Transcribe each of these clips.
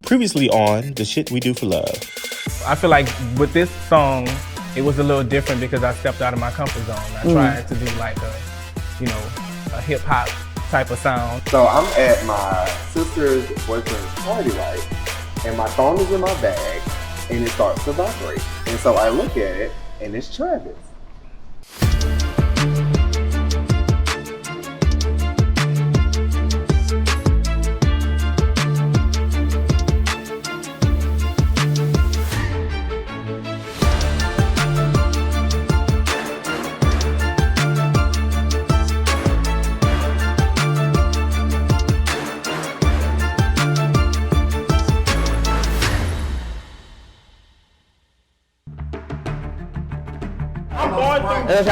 Previously on The Shit We Do for Love. I feel like with this song, it was a little different because I stepped out of my comfort zone. I tried to do like a hip hop type of sound. So I'm at my sister's boyfriend's party, right? And my phone is in my bag and it starts to vibrate. And so I look at it and it's Travis.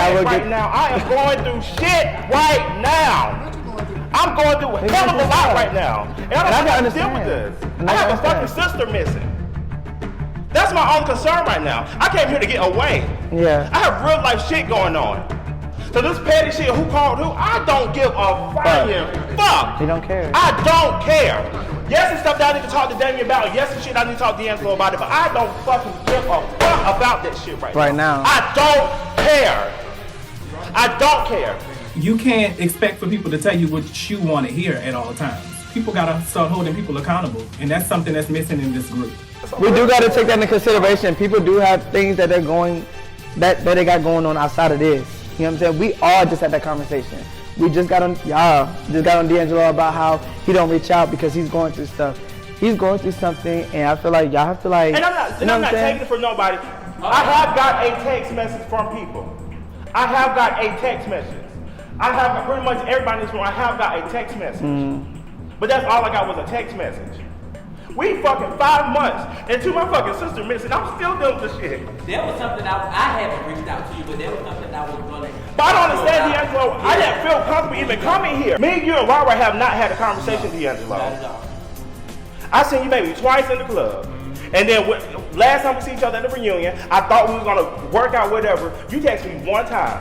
Right now, I am going through shit right now. I'm going through a hell of a lot right now. And I don't know how to deal with this. I have a fucking sister missing. That's my only concern right now. I came here to get away. Yeah. I have real life shit going on. So this petty shit, who called who, I don't give a flying fuck. You don't care. I don't care. Yes, it's stuff that I need to talk to Damian about. Yes, it's shit I need to talk to D'Angelo about it. But I don't fucking give a fuck about that shit right now. I don't care. I don't care. You can't expect for people to tell you what you want to hear at all times. People gotta start holding people accountable, and that's something that's missing in this group. We do gotta take that into consideration. People do have things that that they got going on outside of this. You know what I'm saying? We all just had that conversation. We just got on D'Angelo about how he don't reach out because he's going through stuff. He's going through something, and I feel like y'all have to like. And I'm not taking it for nobody. I have got a text message from people. I have got a text message. I have got pretty much everybody in this room. I have got a text message. But that's all I got was a text message. We fucking 5 months into my fucking sister missing. I'm still dealing with this shit. There was something I haven't reached out to you, but there was something I was gonna. But I don't understand, D'Angelo. I didn't feel comfortable even coming here. Me, you, and Rara have not had a conversation, D'Angelo. Not at all. I seen you maybe twice in the club. And then last time we see each other at the reunion, I thought we was gonna work out whatever. You texted me one time.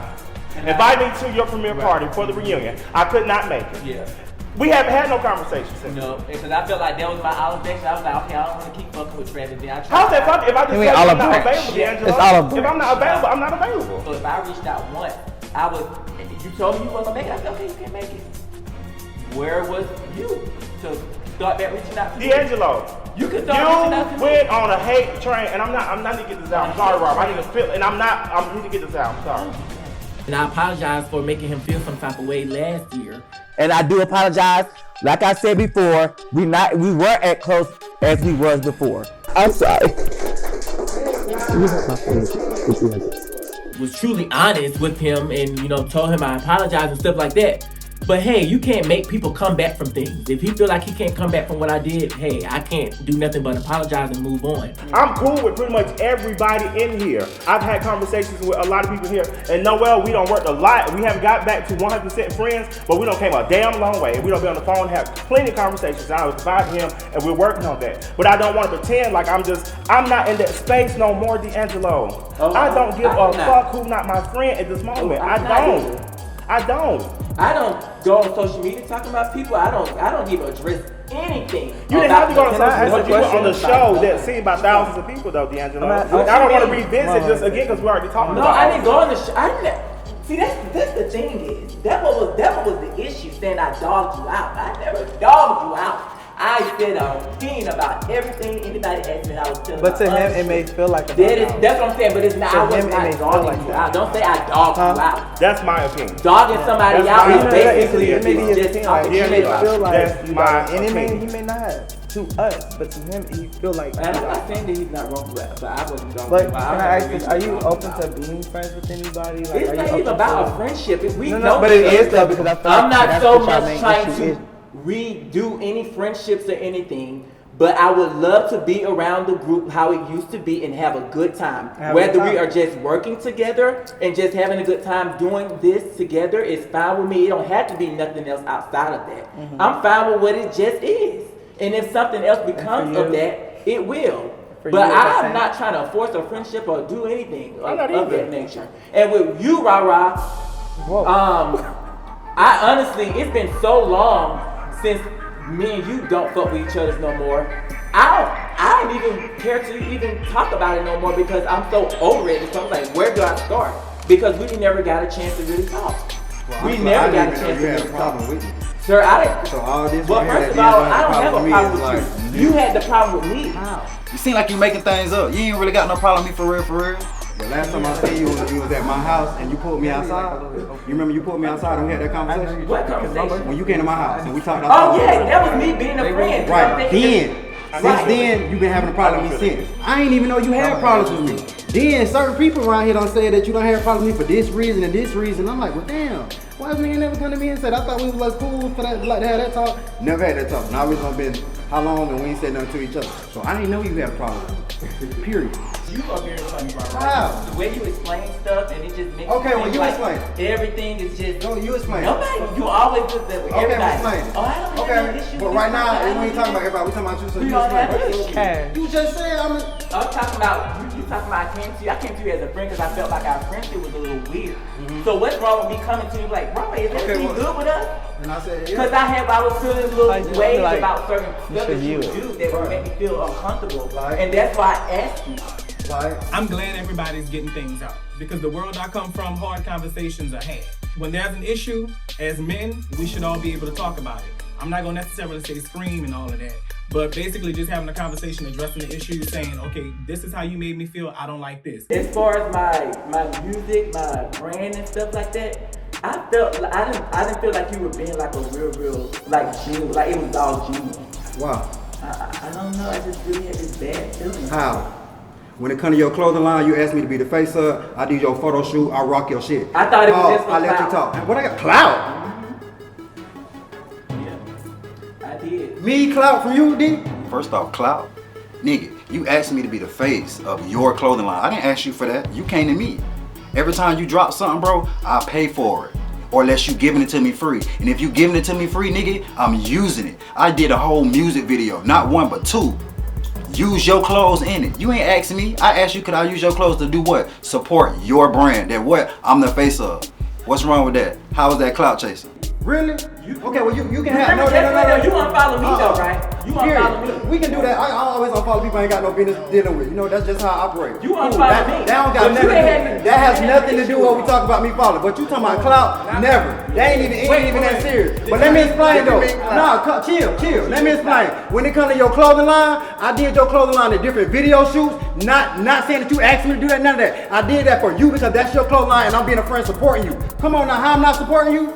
Invite me to your premiere party for the reunion. I could not make it. Yeah. We haven't had no conversation since. No, because I felt like that was my obligation. I was like, okay, I don't want to keep fucking with Travis. How's that fucking? If I just say I'm not available, D'Angelo, it's all if I'm not available, I'm not available. So if I reached out once, you told me you wasn't gonna make it. I said, okay, you can't make it. Where was you to start back reaching out to me? D'Angelo, you could start reaching out to me. went on a hate train, and I'm not need to get this out. I'm sorry, Rob. I need to feel, and I need to get this out. I'm sorry. And I apologize for making him feel some type of way last year. And I do apologize. Like I said before, we weren't as close as we was before. I'm sorry. Was truly honest with him and, told him I apologize and stuff like that. But hey, you can't make people come back from things. If he feel like he can't come back from what I did, hey, I can't do nothing but apologize and move on. I'm cool with pretty much everybody in here. I've had conversations with a lot of people here, and Noel, we don't work a lot. We haven't got back to 100% friends, but we don't came a damn long way. We don't be on the phone, have plenty of conversations. I was about him, and we're working on that. But I don't want to pretend like I'm not in that space no more, D'Angelo. I don't give a fuck who's not my friend at this moment. I don't go on social media talking about people. I don't even address anything. You didn't have to go on social media, but you were on the show that's seen by thousands of people, though, D'Angelo. I don't want to revisit this again because we already talked about it. No, I didn't go on the show. See, that's the thing is, that was the issue, saying I dogged you out. I never dogged you out. I said an opinion about everything anybody asked me. I was telling. But to him, it may feel like that's what I'm saying. But it's not. I was not dogging you out. Don't say I dogged you out. That's my opinion. Dogging somebody out is basically it may be his opinion. Like, he may feel like that's my opinion. He may not have to us, but to him, he feel like. I'm not saying that he's not wrong for that, but I wasn't dogging. But can I ask this? Are you open to being friends with anybody? Like, it's not even about a friendship. No, but it is though because I feel I'm not so much trying to redo any friendships or anything, but I would love to be around the group how it used to be and have a good time. Whether we are just working together and just having a good time doing this together is fine with me. It don't have to be nothing else outside of that. I'm fine with what it just is. And if something else becomes of that, it will. But I'm not trying to force a friendship or do anything of that nature. And with you, Rara, I honestly, it's been so long since me and you don't fuck with each other no more. I don't even care to even talk about it no more because I'm so over it. So I'm like, where do I start? Because we never got a chance to really talk. Well, We never got a chance to had really a problem talk. with me. Sir, I didn't. So all this. Well, right here first of that all, you I don't have a problem with like, you. You had the problem with me. How? You seem like you making things up. You ain't really got no problem with me for real, for real. The last time I seen you was at my house and you pulled me outside. You remember you pulled me outside and we had that conversation? What conversation? When you came to my house and we talked Oh outside. yeah, that was me being a friend. Right, then. Since then, you've been having a problem with me since. I ain't even know you had problems with me. Then certain people around here don't say that you don't have problems with me for this reason and this reason. I'm like, well damn, why is nigga never come to me and said I thought we was like cool for that, like to have that talk? Never had that talk. Now we've been how long and we ain't said nothing to each other. So I didn't know you had a problem with me. Period. You are very funny, bro. How? The way you explain stuff and it just makes Okay, well, me you like explain. everything is just. No, you explain. Nobody. You always do that with Okay, everybody. explain it. Oh, I don't have Okay, no issue but with right this. now, we ain't talking about everybody. We talking about you, so We you don't have explain. no issue. Cash. You just said I'm I'm talking about you talking about I came to you as a friend because I felt like our friendship was a little weird. So what's wrong with me coming to you like, bro, is everything good with us? and I said, Because yeah. I was feeling little Like, ways like, about certain stuff that you view it. do that would make me feel uncomfortable. Like- And that's why I asked you. Like, I'm glad everybody's getting things out because the world I come from, hard conversations are had. When there's an issue, as men, we should all be able to talk about it. I'm not gonna necessarily say scream and all of that, but basically just having a conversation, addressing the issue, saying, okay, this is how you made me feel, I don't like this. As far as my music, my brand and stuff like that, I didn't feel like you were being like a real like genuine, like it was all genuine. wow. I don't know, I just really had this bad feeling. How? When it come to your clothing line, you asked me to be the face of. I do your photo shoot. I rock your shit. I thought it was just for I let you clout. talk. What I got? Clout. Yeah, I did. Me clout from you, D. First off, Clout, nigga, you asked me to be the face of your clothing line. I didn't ask you for that. You came to me. Every time you drop something, bro, I pay for it. Or unless you giving it to me free. And if you giving it to me free, nigga, I'm using it. I did a whole music video, not one but two. Use your clothes in it. You ain't asking me. I asked you, could I use your clothes to do what? Support your brand. That what? I'm the face of. What's wrong with that? How is that clout chasing? Really? Okay, well you can have Remember no. you unfollow me though, right? You unfollow Period. me. We can do that. I always unfollow people I ain't got no business dealing with. You know, that's just how I operate. You Cool. unfollow that, me. That don't got But nothing you to ain't do. had- That has you ain't nothing to had do with what we talk about me following. But you talking about clout? Never. That ain't even that serious. But let me explain though. Nah, chill. Let me explain. When it comes to your clothing line, I did your clothing line in different video shoots. Not saying that you asked me to do that, none of that. I did that for you because that's your clothing line and I'm being a friend supporting you. Come on now, how I'm not supporting you?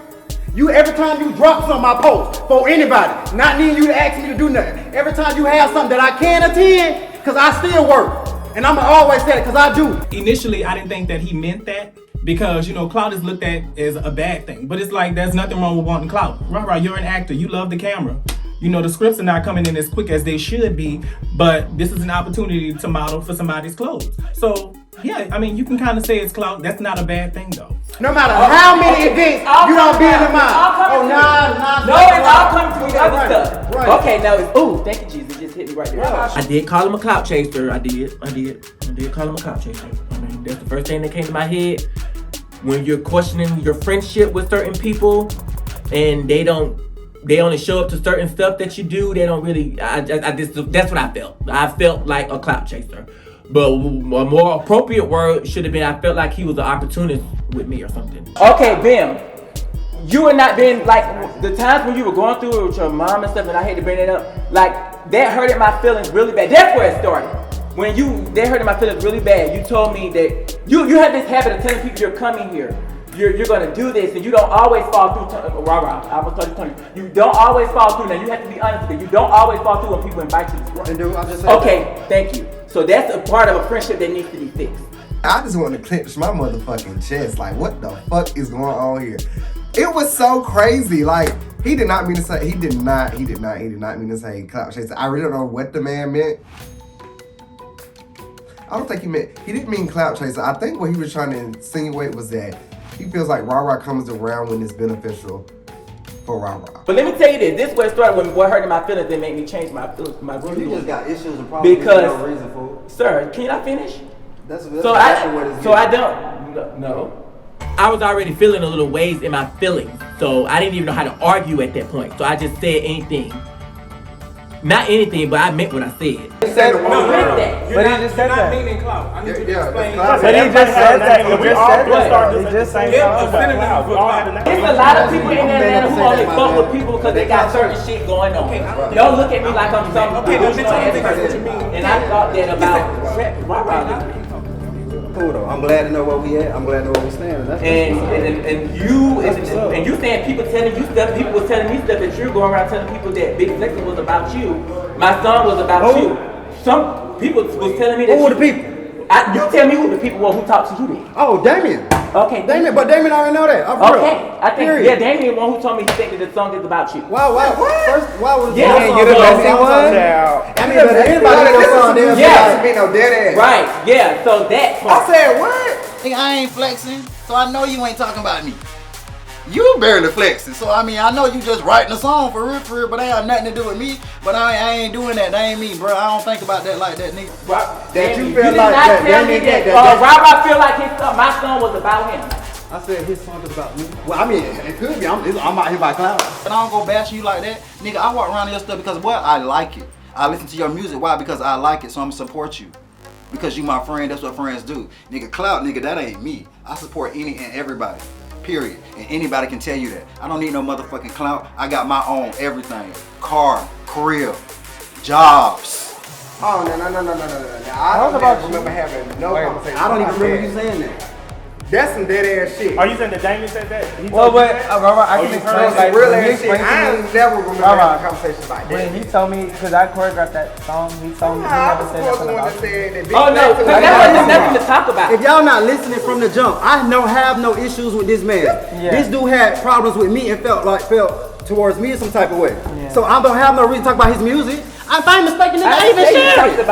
You every time you drop something I post for anybody, not needing you to ask me to do nothing. Every time you have something that I can attend, because I still work. And I'ma always say it because I do. Initially, I didn't think that he meant that because, you know, clout is looked at as a bad thing. But it's like, there's nothing wrong with wanting clout. Right, you're an actor, you love the camera. You know, the scripts are not coming in as quick as they should be, but this is an opportunity to model for somebody's clothes. So, yeah, I mean, you can kind of say it's clout. That's not a bad thing, though. No matter how many events you don't be in the mind. Oh, nah. No, it's all coming to me other Right, stuff. right. Okay, now it's thank you, Jesus. It just hit me right there. I did call him a clout chaser. I did call him a clout chaser. I mean, that's the first thing that came to my head. When you're questioning your friendship with certain people and they only show up to certain stuff that you do, they don't really, that's what I felt. I felt like a clout chaser. But a more appropriate word should have been, I felt like he was an opportunist with me or something. Okay, Bim, you were not being, like, the times when you were going through it with your mom and stuff, and I hate to bring that up, like, that hurted my feelings really bad. That's where it started. When that hurted my feelings really bad. You told me that, you have this habit of telling people you're coming here. You're gonna do this, and you don't always fall through. Rara, I was talking to you. You don't always fall through. Now you have to be honest with you. You don't always fall through when people invite you to And I just said okay, thank you. So that's a part of a friendship that needs to be fixed. I just want to clench my motherfucking chest. Like, what the fuck is going on here? It was so crazy. Like, he did not mean to say, he did not mean to say clout chaser. I really don't know what the man meant. I don't think he didn't mean clout chaser. I think what he was trying to insinuate was that he feels like Rara comes around when it's beneficial for Rara. But let me tell you this. This is where it started when what hurted my feelings that made me change my room. You just got issues and problems. Because, no reason for it. Sir, can I finish? That's So exactly what it's I don't. No. I was already feeling a little ways in my feelings, so I didn't even know how to argue at that point. So I just said anything. Not anything, but I meant what I said. He said But he just said that. meaning Clout. I need you to explain. But he just said that. He just said that. He just said that. There's a lot of people in Atlanta who only fuck with people because they got certain shit going on. Don't look at me like I'm some delusional ass person. And I thought that about Rara. Cool though. I'm glad to know where we at. I'm glad to know where we stand. And you saying people telling you stuff, people was telling me stuff that you're going around telling people that Big Flexing was about you. My son was about you. Some people was telling me that. Who were the people? You tell me who the people were who talked to you then. Oh, Damian. Okay. Damian, but Damian already know that. Okay. I think Damian one who told me he think that the song is about you. Why was Yeah, you the best in one? I mean, but anybody knows song there Yeah. be no dead ass. Right, yeah, so that part. I said what? Nigga, I ain't flexing, so I know you ain't talking about me. You barely flexing, so I mean, I know you just writing a song for real, but that ain't have nothing to do with me. But I ain't doing that. That ain't me, bro. I don't think about that like that, nigga. That you You feel did like not that tell me Damian that Rara feel like my song was about him. I said his song is about me. Well, I mean, it could be. I'm out here by Clout. But I don't go bash you like that. Nigga, I walk around your stuff because what? I like it. I listen to your music. Why? Because I like it, so I'm gonna support you. Because you my friend, that's what friends do. Nigga, Clout, nigga, that ain't me. I support any and everybody. Period. And anybody can tell you that. I don't need no motherfucking clout. I got my own everything. Car, career, jobs. Oh, no. I don't remember having no conversation. I don't even remember you saying that. That's some dead ass shit. Are you saying that Damian said that? Well, but Rara, I can explain like real when he ass shit. explained I to ain't me. never remember having conversations like that. When he told me, because I choreographed that song, he told me he never said nothing about it. Oh no, because that wasn't nothing to talk about. If y'all not listening from the jump, I have no issues with this man. Yeah. This dude had problems with me and felt towards me in some type of way. Yeah. So I don't have no reason to talk about his music. If I ain't mistaken, nigga, I even shared it.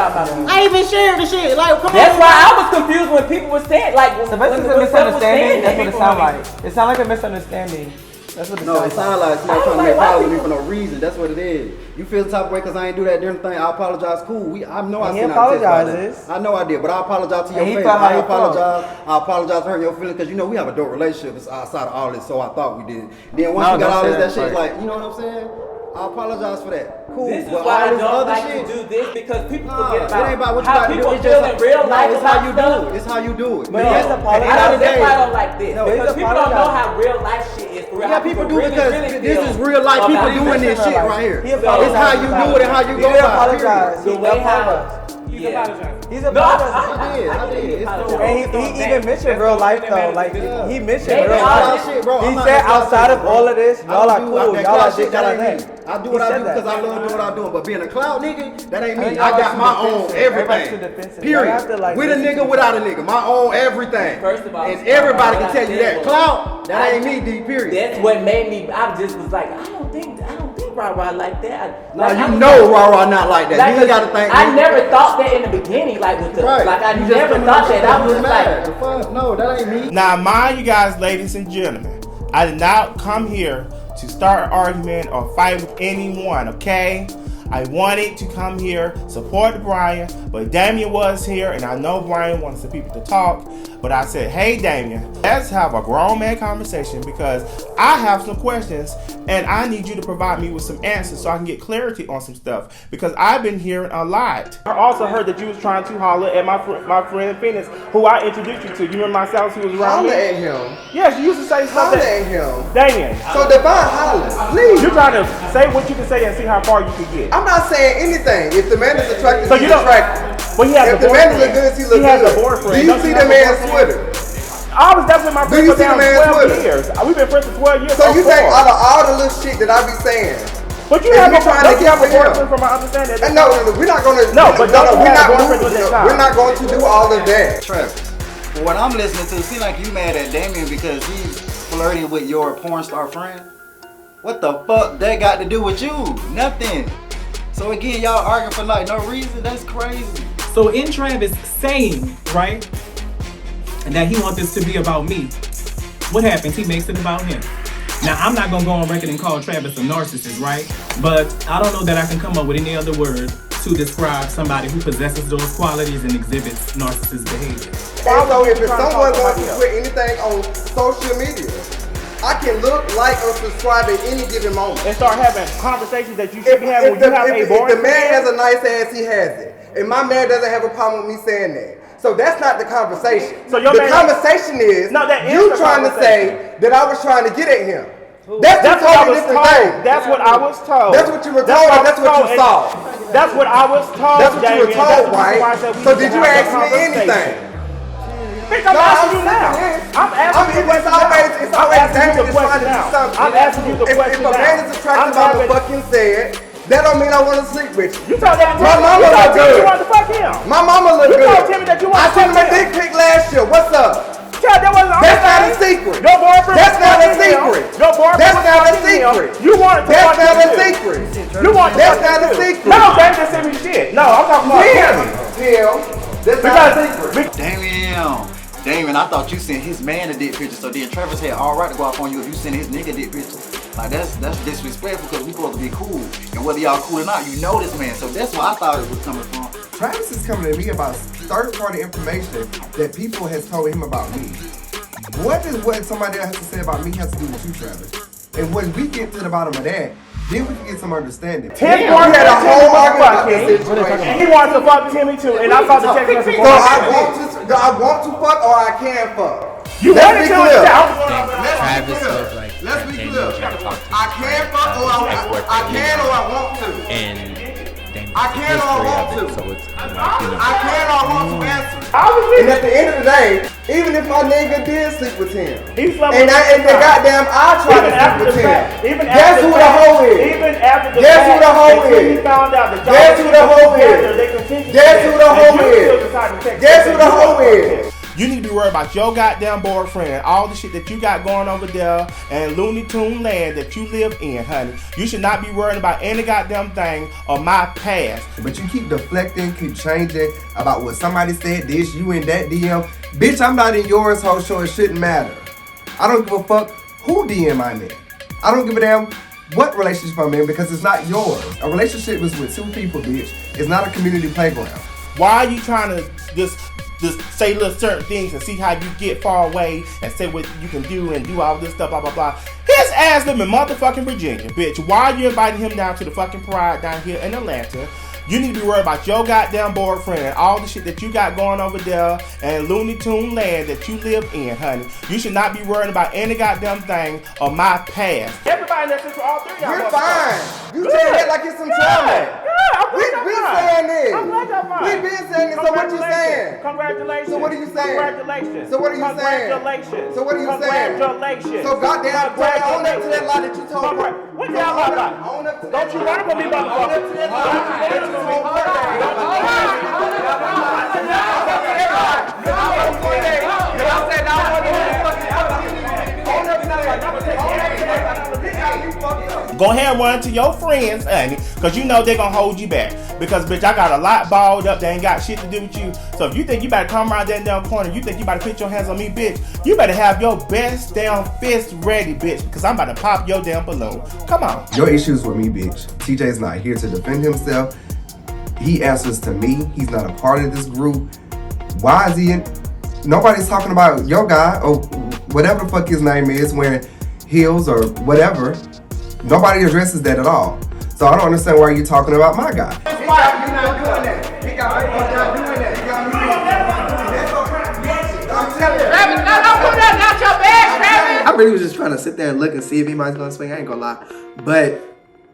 I even shared the shit. Like, come on. That's why I was confused when people were saying like. So basically, it's a misunderstanding. That's what it sounds like. It sounds like a misunderstanding. That's what it No, it sounds sounds like somebody trying to make problems with me for no reason. That's what it is. You feel the type of way because I ain't do that different thing. I apologize. Cool. I know I He sent out a text about apologizes. that. I know I did, but I apologize to your And he face. felt how I he apologize. I apologize for hurting your feelings because you know we have a dope relationship. It's outside of all this, so I thought we did. Then once No, you got all don't this, say that shit, that. like, you know what I'm saying? I apologize for that. Cool. This is But why I all this don't other like shit, to do this because people nah, forget it ain't about what you how got to do. people It's feel just in real life. it's how you do about it. It's how you do it. But No. he's apologizing. That's why I don't like this. No, because he's people don't know apologizing. how real life shit is. For real. Yeah, How people do really, because really this feel is real life about people it. doing this shit Life. right here. He It's apologized. how you do it and how you He go did about it. apologize. The He way how. apologized. He's No, apologized. I did. It's cool. And he even mentioned real life though. Like he mentioned They real all life. shit, bro. He I'm not said gonna lie outside to you, of bro. all of this, y'all are cool. Y'all are this, y'all are that. I do He what I said do that. because I love doing what I do. But being a clout nigga, that ain't me. think I y'all got too my own defensive. Everybody's too everything. defensive. Period. Y'all have to, like, With a listen nigga, to without a nigga, my own everything. First of all, and everybody can what I tell you said that. was- Clout, that ain't me, D. Period. That's what made me. I just was like, I don't think Rara like that. No, Like, you I'm know like- Rara not like that. Like, You ain't gotta think. I never thought that in the beginning, like with the, Right. like I You just never coming thought up that. with I was you just mad. like, The fuck? No, that ain't me. Now, mind you guys, ladies and gentlemen, I did not come here to start an argument or fight with anyone, okay? I wanted to come here, support Bryan, but Damian was here, and I know Bryan wants the people to talk, but I said, hey Damian, let's have a grown man conversation because I have some questions, and I need you to provide me with some answers so I can get clarity on some stuff, because I've been hearing a lot. I also heard that you was trying to holler at my friend Phoenix, who I introduced you to. You remember myself who was around Holler me? at him. Yes, you used to say Holler something. at him. Damian, So Divine holler, please. you're trying to say what you can say and see how far you can get. I'm not saying anything. If the man is attractive, So he's you don't. attractive. Well, he has If a the man boyfriend. look good, he look has good. a boyfriend. Do you Don't see have the a man's boyfriend? Twitter? I was definitely my Do friend you for see the down man's 12 Twitter? years. We've been friends for 12 years. So you or think more. out of all the little shit that I be saying, But you if have you a trying to don't you get have a for him? boyfriend from my understanding. and no, we're not gonna. No, but don't you we're have not a boyfriend moving. with that child? We're not going to do all of that. Travis, from what I'm listening to, it seems like you mad at Damian because he's flirting with your porn star friend. What the fuck that got to do with you? Nothing. So again, y'all arguing for like no reason. That's crazy. So in Travis saying, right, that he wants this to be about me, what happens? He makes it about him. Now, I'm not going to go on record and call Travis a narcissist, right? But I don't know that I can come up with any other word to describe somebody who possesses those qualities and exhibits narcissist behavior. And so if someone wants to put anything on social media, I can look, like, or subscribe at any given moment. And start having conversations that you should be having when you have a If boring the man has a nice ass, he has it. And my man doesn't have a problem with me saying that. So that's not the conversation. So your the man, conversation is no, that is you the trying to say that I was trying to get at him. That's what I was different told. thing. That's what I was told. That's what you were told, and that's what you saw. That's what I was told. That's what you were told, right? So did you ask me anything? Bitch, I'm asking you now. I'm asking you the question. It's always Damian trying to do something. I'm asking you the question now. If a man is attracted by what fucking said, that don't mean I want to sleep with you. You told that my mama look good. You wanted to fuck him. My mama look good. You told Timmy that you wanted to fuck him. I sent him a dick pic last year. What's up? That's not a secret. Your boyfriend. That's not a secret. Your boyfriend. That's not a secret. You wanted to fuck him. That's not a secret. You wanted to That's not a secret. No, Damian just sent me shit. No, I'm talking about Tim. That's not a secret. Damian, I thought you sent his man a dick picture, so then Travis had all right to go off on you if you sent his nigga dick picture. Like that's disrespectful because we supposed to be cool, and whether y'all cool or not, you know this man. So that's where I thought it was coming from. Travis is coming to me about third-party information that people has told him about me. What somebody else has to say about me has to do with you, Travis? And when we get to the bottom of that, then we can get some understanding. Tim wanted a whole argument. He wanted to fuck Timmy too, and I saw the text message. So I want to fuck or I can fuck. Let's be clear. Let's be clear. I can fuck or I can or I want to. And I can or I want to. So it's kind of like, you know. I can or I want to answer. And at the end of the day, even if my nigga did sleep with him, and the goddamn I tried to sleep with him, guess who the hoe is? Even after the guess who the hoe is? He found out that guess who the hoe is? Guess who the hoe is? Guess who the hoe is? You need to be worried about your goddamn boyfriend and all the shit that you got going over there and Looney Tune land that you live in, honey. You should not be worrying about any goddamn thing of my past. But you keep deflecting, keep changing about what somebody said, this, you in that DM. Bitch, I'm not in yours, ho, so it shouldn't matter. I don't give a fuck who DM I'm in. I don't give a damn what relationship I'm in because it's not yours. A relationship is with two people, bitch. It's not a community playground. Why are you trying to just say little certain things and see how you get far away and say what you can do and do all this stuff, blah, blah, blah. His ass live in motherfucking Virginia, bitch. Why are you inviting him down to the fucking Pride down here in Atlanta? You need to be worried about your goddamn boyfriend and all the shit that you got going over there and Looney Tune land that you live in, honey. You should not be worrying about any goddamn thing of my past. Everybody that's for all three of y'all. You're fine. You saying that like it's some trauma. We've been saying this. I'm glad y'all fine. We've been saying this. So what you saying? Congratulations. So what are you saying? Congratulations. So what are you saying? Congratulations. So what are you saying? Congratulations. So goddamn, own up to that lie that you told me. What y'all lie about? Own up to that. Don't you run up on me, motherfucker. Own up to that lie. Go ahead and run to your friends, honey, because you know they're going to hold you back. Because, bitch, I got a lot balled up. They ain't got shit to do with you. So if you think you better come around that damn corner, you think you better put your hands on me, bitch, you better have your best damn fist ready, bitch, because I'm about to pop your damn balloon. Come on. Your issues with me, bitch. TJ's not here to defend himself. He answers to me. He's not a part of this group. Why is he in? Nobody's talking about your guy or whatever the fuck his name is wearing heels or whatever. Nobody addresses that at all. So I don't understand why you're talking about my guy. You're not doing that. He got me not doing that. He got me I really was just trying to sit there and look and see if anybody's gonna swing. I ain't gonna lie. But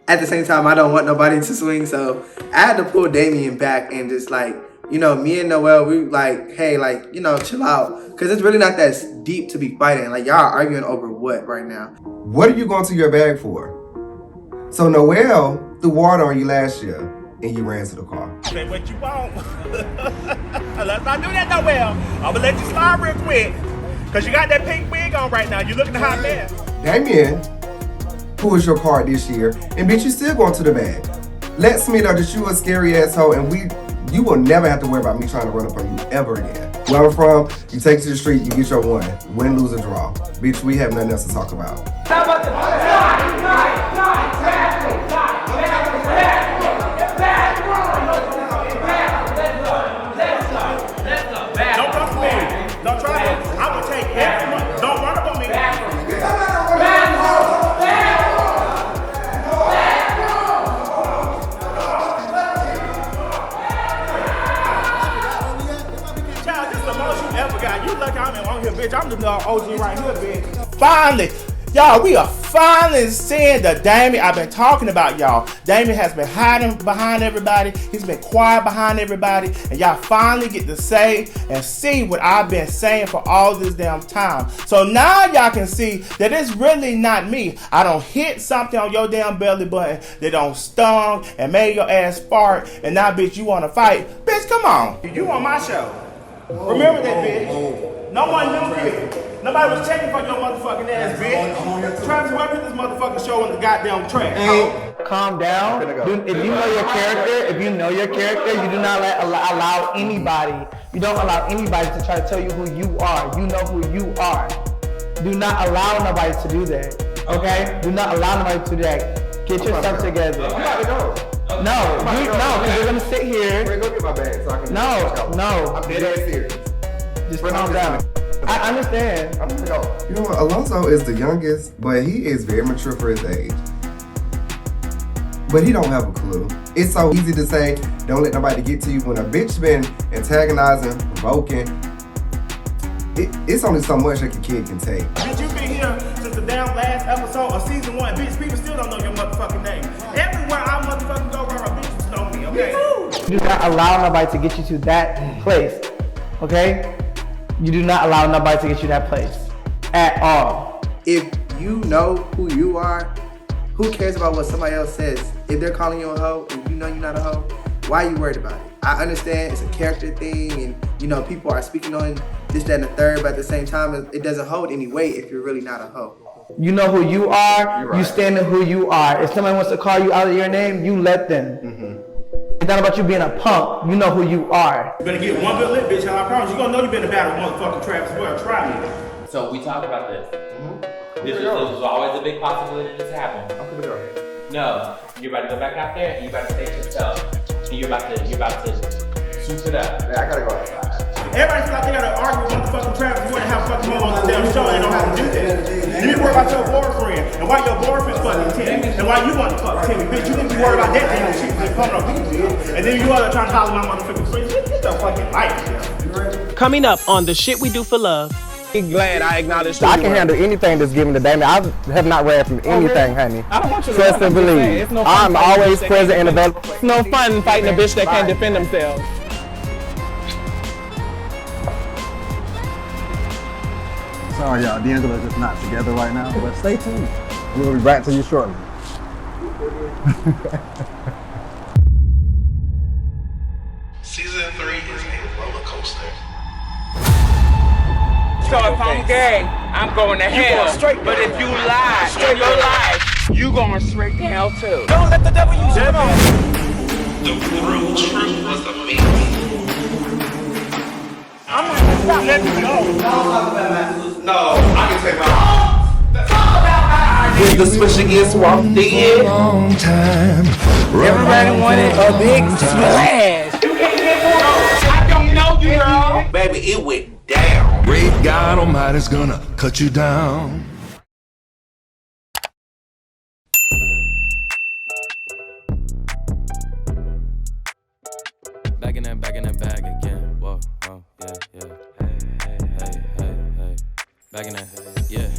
at the same time, I don't want nobody to swing. So I had to pull Damian back and just like, you know, me and Noel, we like, hey, like, you know, chill out. Because it's really not that deep to be fighting. Like, y'all are arguing over what right now? What are you going to your bag for? So Noel threw water on you last year and you ran to the car. Say what you want. Let's not do that, Noel. I'm going to let you slide real quick. Because you got that pink wig on right now. You looking hot man. Damian, who is your card this year? And bitch, you still going to the bag. Let Smith know that you a scary asshole and you will never have to worry about me trying to run up on you ever again. Where I'm from, you take it to the street, you get your one. Win, lose, or draw. Bitch, we have nothing else to talk about. Don't run for me. Don't try to. I will take everyone. Don't run up on me. you lucky I'm on here, bitch. I'm the OG right here, bitch. Finally. Y'all, we are finally seeing the Damian I've been talking about, y'all. Damian has been hiding behind everybody. He's been quiet behind everybody. And y'all finally get to say and see what I've been saying for all this damn time. So now y'all can see that it's really not me. I don't hit something on your damn belly button that don't stung and made your ass fart. And now, bitch, you want to fight. Bitch, come on. You on my show. Remember that, bitch. No one knew this. Nobody was checking for your motherfucking ass, bitch. Travis, why did this motherfucking show in the goddamn trash? Calm down. If you know your character, you do not allow anybody. You don't allow anybody to try to tell you who you are. You know who you are. Do not allow nobody to do that. Okay? Do not allow nobody to do that. Get yourself together. I'm about to go. No, because you're gonna sit here. Go get my bag so I can. No. I'm dead ass serious. Just calm down. I understand. I'm gonna go. You know what? Alaunso is the youngest, but he is very mature for his age. But he don't have a clue. It's so easy to say, don't let nobody get to you when a bitch been antagonizing, provoking. It's only so much that a kid can take. Bitch, you been here since the damn last episode of season 1. Bitch, people still don't know your motherfucking name. Everywhere I motherfucking go, Rara, bitches know me, okay? Do not allow nobody to get you to that place, okay? You do not allow nobody to get you that place at all. If you know who you are, who cares about what somebody else says? If they're calling you a hoe and you know you're not a hoe, why are you worried about it? I understand it's a character thing and you know people are speaking on this, that, and the third, but at the same time, it doesn't hold any weight if you're really not a hoe. You know who you are, right. You stand in who you are. If somebody wants to call you out of your name, you let them. Mm-hmm. It's not about you being a punk. You know who you are. You better get one good lit, bitch. I promise you gonna know you been a battle motherfucking Travis. Well, try me. So we talked about this. Mm-hmm. This was always a big possibility this happened. No, you're about to go back out there and you're about to take yourself. And you're about to shoot it up. Yeah, I gotta go outside. Everybody feel like they gotta argue with motherfucking Travis. You wanna have fucking more on the damn show. They don't know how to do that. You need to worry about your boyfriend and why your boyfriend's fucking Timmy and why you want to fuck Timmy. Bitch, you need to be worried about that thing and shit that's coming up with you. And then you other trying to holler my motherfucking friends. Get your fucking life. Coming up on the Shit We Do for Love. I'm glad I acknowledged. I can handle anything that's given to Damian. I have not read from anything, honey. I don't want you to trust and believe. No I'm always present and available. It's no fun fighting a bitch that can't defend themselves. Sorry, y'all. D'Angelo's just not together right now, but stay tuned. We'll be back to you shortly. Season 3 is a roller coaster. So if I'm gay, I'm going to hell. But if you lie in your life, you going straight to hell too. Don't let the devil use you. The real truth was amazing. I'm not gonna stop letting you go. No, I can take my talk about Did the swish against walk dead? long time. Everybody wanted a big splash. You can't get more. I don't know you, girl. Baby, it went down. Great God Almighty's gonna cut you down. Back in that bag again. Whoa, yeah. Hey. Back in that, yeah.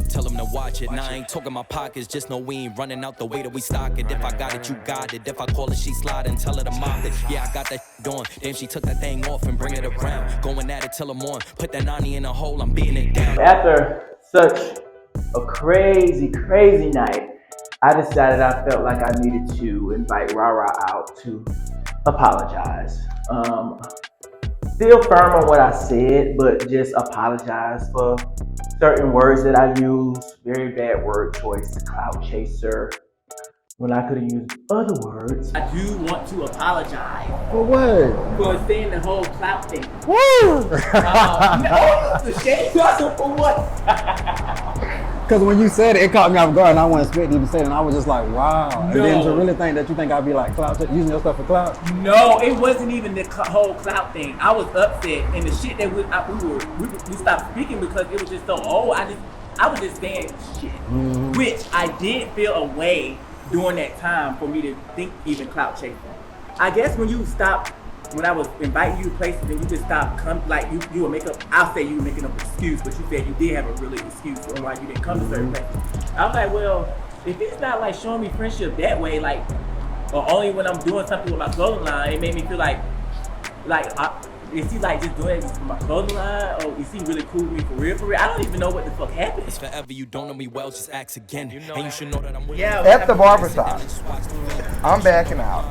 Tell them to watch it. Now I ain't talking my pockets. Just know we ain't running out the way that we stock it. If I got it, you got it. If I call it, she slide and tell her to mop it. Yeah, I got that going. Then she took that thing off and bring it around. Going at it till I'm on. Put that 90 in a hole. I'm beating it down. After such a crazy night, I decided I felt like I needed to invite Rara out to apologize. Still firm on what I said, but just apologize for certain words that I used. Very bad word choice, clout chaser, when I could have used other words. I do want to apologize. For what? For saying the whole clout thing. Woo! The shade for what? Because when you said it caught me off guard and I wasn't expecting you to say it and I was just like, wow. No. And then to really think that you think I'd be like clout, using your stuff for clout? No, it wasn't even the whole clout thing. I was upset and the shit that we stopped speaking because it was just so old. I was just saying shit, which I did feel a way during that time for me to think even clout chasing. I guess when you stop when I was inviting you to places and you just stopped like you would make up, I'll say you were making up an excuse, but you said you did have a really excuse on why you didn't come to certain places. I was like, well, if it's not like showing me friendship that way, like, or only when I'm doing something with my clothing line, it made me feel like is he like just doing it for my clothing line, or is he really cool with me for real? I don't even know what the fuck happened. It's forever, you don't know me well, just ask again. And you should know that I'm with At the barbershop, I'm backing out,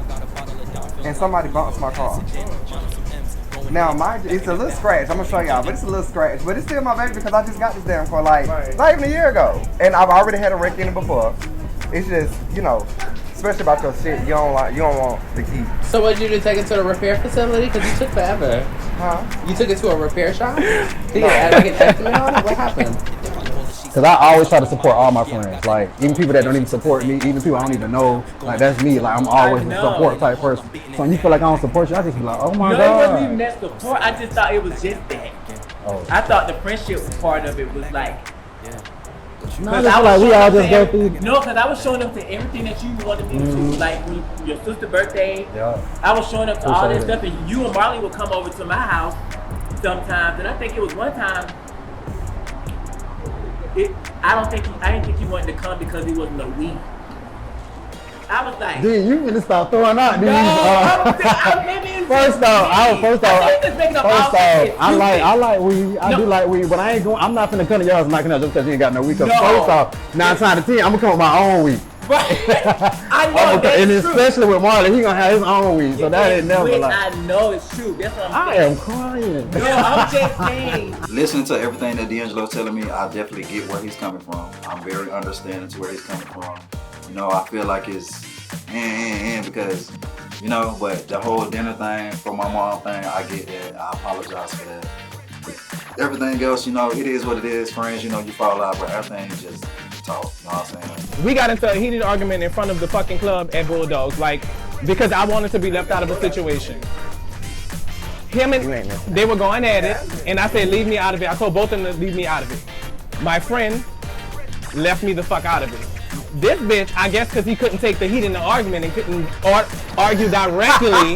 and somebody bumps my car. Now, mind you, it's a little scratch. I'm gonna show y'all, but it's a little scratch. But it's still my baby because I just got this damn car like not even a year ago, and I've already had a wreck in it before. It's just, you know, especially about your shit, you don't want the key. So what did you do, take it to a repair facility? Because you took forever. Huh? You took it to a repair shop? Did you add like an estimate on it? What happened? Because I always try to support all my friends. Like, even people that don't even support me, even people I don't even know, like, that's me. Like, I'm always a support type person. So when you feel like I don't support you, I just be like, oh my God. No, it wasn't even that support. I just thought it was just that. Oh. I thought the friendship part of it was like, No, I feel like we all just go through. No, because I was showing up to everything that you wanted me to. Like when your sister's birthday, I was showing up to all that stuff, and you and Marley would come over to my house sometimes. And I think it was one time. I didn't think he wanted to come because he wasn't a weed. I was like, dude, you gonna start throwing out these. First off, I like weed. I do like weed, but I'm not finna come to yours knocking out just because you ain't got no weed. Cause first off, 9 times out of 10, I'm gonna come with my own weed. I know that's and true. Especially with Marley, he gonna have his own weed. So that ain't never like. I know it's true. That's what I'm saying. I am crying. No, I'm just saying. Listening to everything that D'Angelo's telling me, I definitely get where he's coming from. I'm very understanding to where he's coming from. You know, I feel like it's because, you know, but the whole dinner thing for my mom thing, I get that. I apologize for that. But everything else, you know, it is what it is. Friends, you know, you fall out, but everything is just talk. You know what I'm saying? We got into a heated argument in front of the fucking club at Bulldogs, like, because I wanted to be left out of a situation. Him and they were going at it, and I said, leave me out of it. I told both of them to leave me out of it. My friend left me the fuck out of it. This bitch, I guess because he couldn't take the heat in the argument and couldn't argue directly,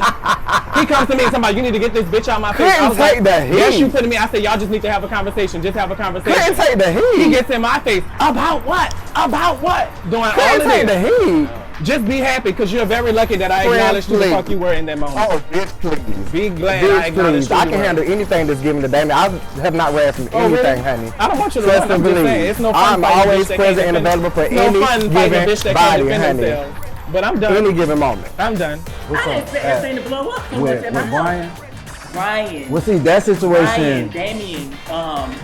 he comes to me and somebody, you need to get this bitch out of my face. Couldn't take the heat. Yes, you put me. I said, y'all just need to have a conversation. Just have a conversation. Couldn't take the heat. He gets in my face. About what? About what? Doing all of Couldn't take the heat. Just be happy because you're very lucky that I acknowledged who the fuck you were in that moment. Oh, bitch, please. Be glad bitch, I acknowledged please. who I you can were. handle anything that's given to Damian. I have not read from anything, honey. I don't want you to Trust run. I'm and just believe. saying, it's no fun I'm fighting a always bitch that present can't and defend- available for no any fun fighting a bitch given that can't body, defend honey. themselves. But I'm done. Any given moment. I'm done. I didn't expect everything to blow up so much With at my Bryan? house. Bryan. Well, see, that situation. Bryan, Damian,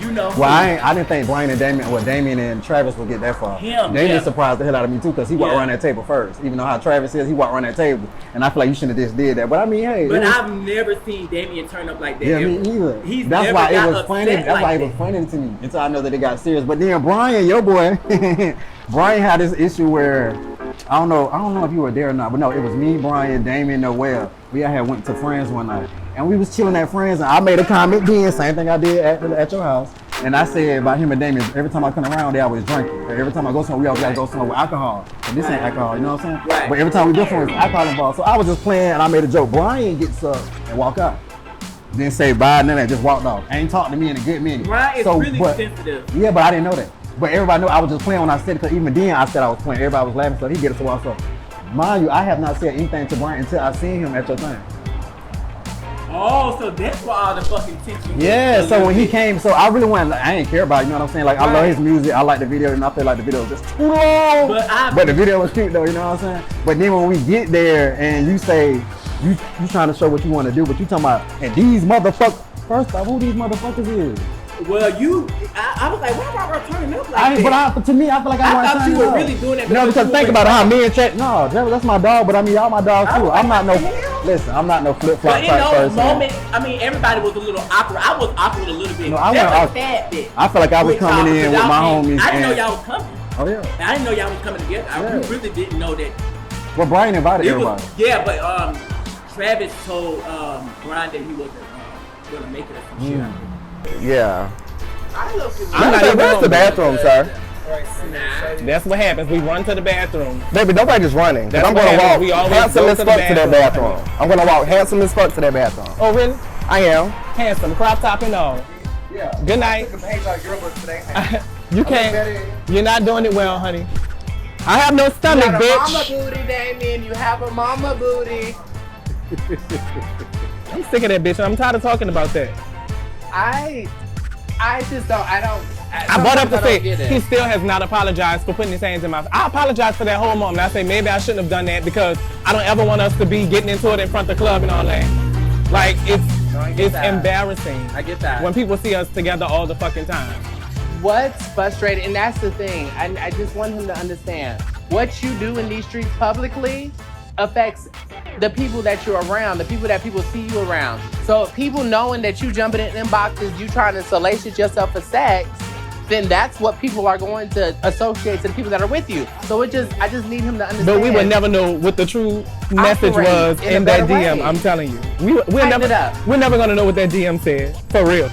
you know. Well, I didn't think Bryan and Damian and Travis would get that far. Damian surprised the hell out of me too, because he walked around that table first. Even though how Travis is, he walked around that table, and I feel like you shouldn't have just did that. But I mean, hey. But I've never seen Damian turn up like that. Yeah, ever. me either. He's That's never why it got was funny. upset That's why like it was funny to me until I know that it got serious. But then Bryan, your boy, Bryan had this issue where I don't know if you were there or not, but no, it was me, Bryan, Damian, Ware. We had went to Friends one night, and we was chilling at Friends, and I made a comment then, same thing I did at your house, and I said about him and Damian, every time I come around, they always drinking. Every time I go somewhere, we always gotta go somewhere with alcohol. And this ain't alcohol, you know what I'm saying? Right. But every time we do something, it's alcohol involved. So I was just playing, and I made a joke. Bryan gets up and walk out. Then say bye, and then I just walked off. Ain't talked to me in a good minute. Bryan is really sensitive. Yeah, but I didn't know that. But everybody knew I was just playing when I said it, because even then I said I was playing. Everybody was laughing, so he get it to walk off. Mind you, I have not said anything to Bryan until I seen him at your thing. Oh, so that's why all the fucking tension. Yeah, so when he came, so I really wanted, I ain't care about it, you know what I'm saying? Like, I love his music, I like the video, and I feel like the video was just too long. But the video was cute though, you know what I'm saying? But then when we get there and you say, you trying to show what you want to do, but you talking about, and these motherfuckers, first off, who these motherfuckers is? Well, I was like, why am I turning up like that? But to me, I feel like I thought you were really doing that. You know, because think about it, how me and Chet, no, that's my dog, but I mean, y'all my dog too. I'm not no flip-flop But in type those person. moments, I mean, everybody was a little awkward. I was awkward a little bit. No, I Just wasn't a tad bit. I feel like I was coming in with my homies. I didn't know and- y'all was coming. Oh yeah. I didn't know y'all was coming together. I really didn't know that. Well, Bryan invited It was- everybody. Yeah, but Travis told Bryan that he wasn't gonna make it or some shit. Yeah. I love him. Where's the bathroom, sir? That's what happens. We run to the bathroom. Baby, nobody's running. That's I'm what gonna happens. walk We always handsome go as to fuck the to that bathroom. bathroom. I'm gonna walk handsome as fuck to that bathroom. Oh, really? I am. Handsome, crop top and all. Yeah. Good night. You can't. You're not doing it well, honey. I have no stomach, You got a bitch. mama booty, Damian. You have a mama booty. I'm sick of that bitch. I'm tired of talking about that. I just don't. I brought up to say he still has not apologized for putting his hands in my. I apologize for that whole moment. I say maybe I shouldn't have done that because I don't ever want us to be getting into it in front of the club and all that. Like it's embarrassing. I get that. When people see us together all the fucking time. What's frustrating, and that's the thing. I just want him to understand what you do in these streets publicly affects the people that you're around, the people that people see you around. So if people knowing that you jumping in them boxes, you trying to solicit yourself for sex, then that's what people are going to associate to the people that are with you. So I just need him to understand. But we would never know what the true message was in that DM. I'm telling you, we're never gonna know what that DM said for real.